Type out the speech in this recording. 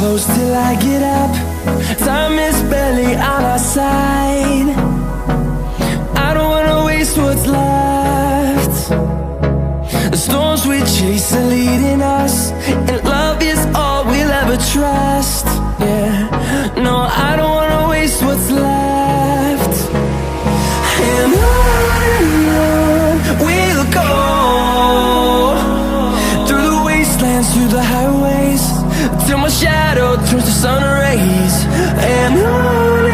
close till I get up. Time is barely on our side. I don't wanna waste what's left. The storms we chase are leading us, and love is all we'll ever trust. Yeah, no, I don't wanna waste what's left. And on we'll go, through the wastelands, through the highways, till my shadow turns to sun rays. And on